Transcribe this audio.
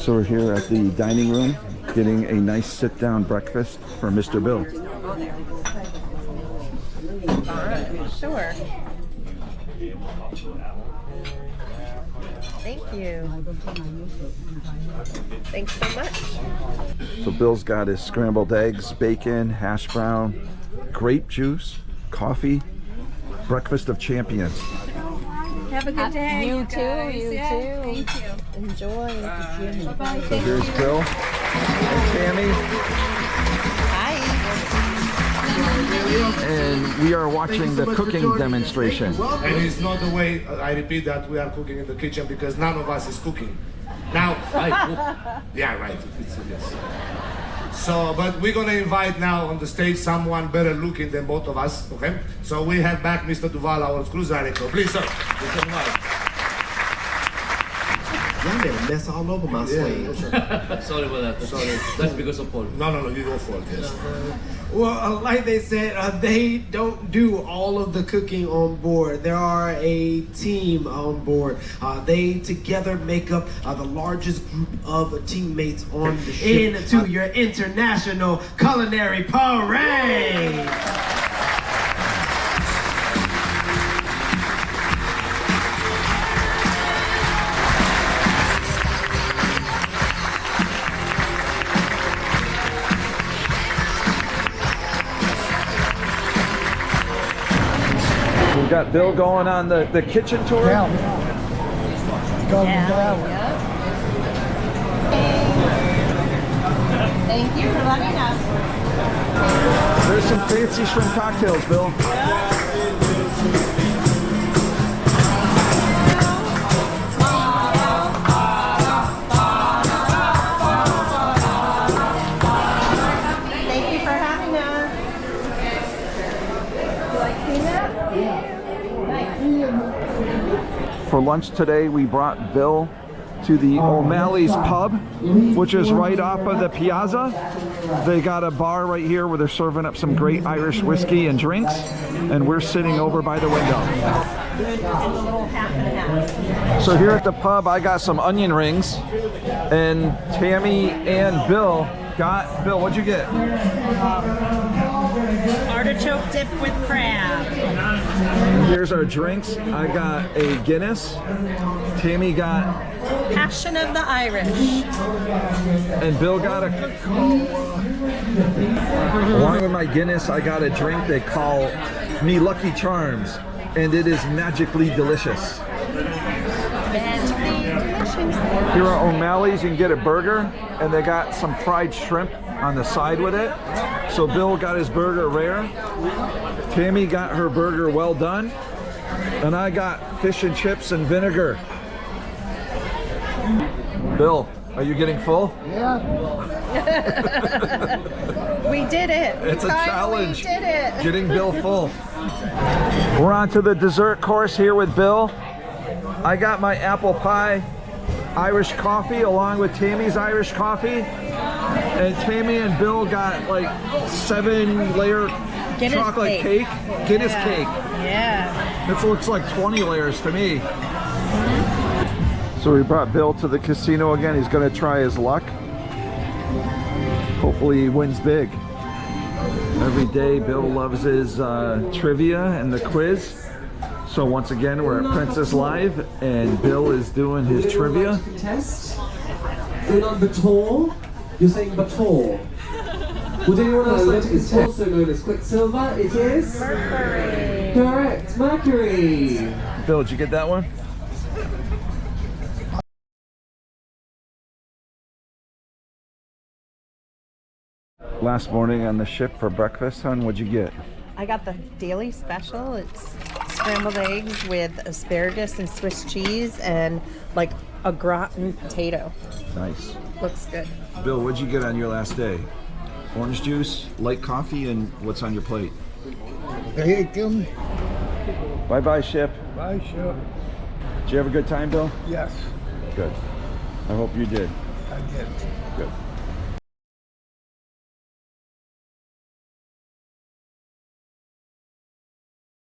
So we're here at the dining room getting a nice sit-down breakfast for Mr. Bill. Sure. Thank you. Thanks so much. So Bill's got his scrambled eggs, bacon, hash brown, grape juice, coffee, breakfast of champions. Have a good day. You too. Thank you. Enjoy. Bye-bye. So here's Bill and Tammy. Hi. And we are watching the cooking demonstration. And it's not the way, I repeat, that we are cooking in the kitchen, because none of us is cooking. Now, yeah, right. Yes. So, but we're gonna invite now on the stage someone better looking than both of us, okay? So we have back Mr. Duval, our cruise director. Please, sir. Mr. Duval. Y'all made a mess all over my sleeve. Sorry about that. Sorry. That's because of Paul. No, you go for it, yes. Well, like they said, they don't do all of the cooking on board. There are a team on board. They together make up the largest group of teammates on the ship. Into your international culinary parade. We've got Bill going on the kitchen tour. Thank you for letting us. There's some fancy shrimp cocktails, Bill. Thank you for having us. You like peanut? For lunch today, we brought Bill to the O'Malley's Pub, which is right off of the piazza. They got a bar right here where they're serving up some great Irish whiskey and drinks, and we're sitting over by the window. So here at the pub, I got some onion rings, and Tammy and Bill got, Bill, what'd you get? Artichoke dip with crab. Here's our drinks. I got a Guinness. Tammy got Passion of the Irish. and Bill got a Coca-Cola. Along with my Guinness, I got a drink they call Me Lucky Charms, and it is magically delicious. Magically delicious. Here at O'Malley's, you can get a burger, and they got some fried shrimp on the side with it. So Bill got his burger rare. Tammy got her burger well done, and I got fish and chips and vinegar. Bill, are you getting full? We did it. It's a challenge. We did it. Getting Bill full. We're on to the dessert course here with Bill. I got my apple pie Irish coffee along with Tammy's Irish coffee. And Tammy and Bill got like 7-layer chocolate cake. Guinness cake. Yeah. This looks like 20 layers to me. So we brought Bill to the casino again. He's gonna try his luck. Hopefully he wins big. Every day Bill loves his trivia and the quiz. So once again, we're at Princess Live and Bill is doing his trivia. Test. You're not Bator, you're saying Bator. Would anyone else like to test? Also known as Quicksilver, it is? Mercury. Correct, Mercury. Bill, did you get that one? Last morning on the ship for breakfast, hon, what'd you get? I got the daily special. It's scrambled eggs with asparagus and Swiss cheese and like a gratin potato. Nice. Looks good. Bill, what'd you get on your last day? Orange juice, light coffee, and what's on your plate? Bacon. Bye-bye, ship. Bye, ship. Did you have a good time, Bill? Yes, Good. I hope you did. I did. Good.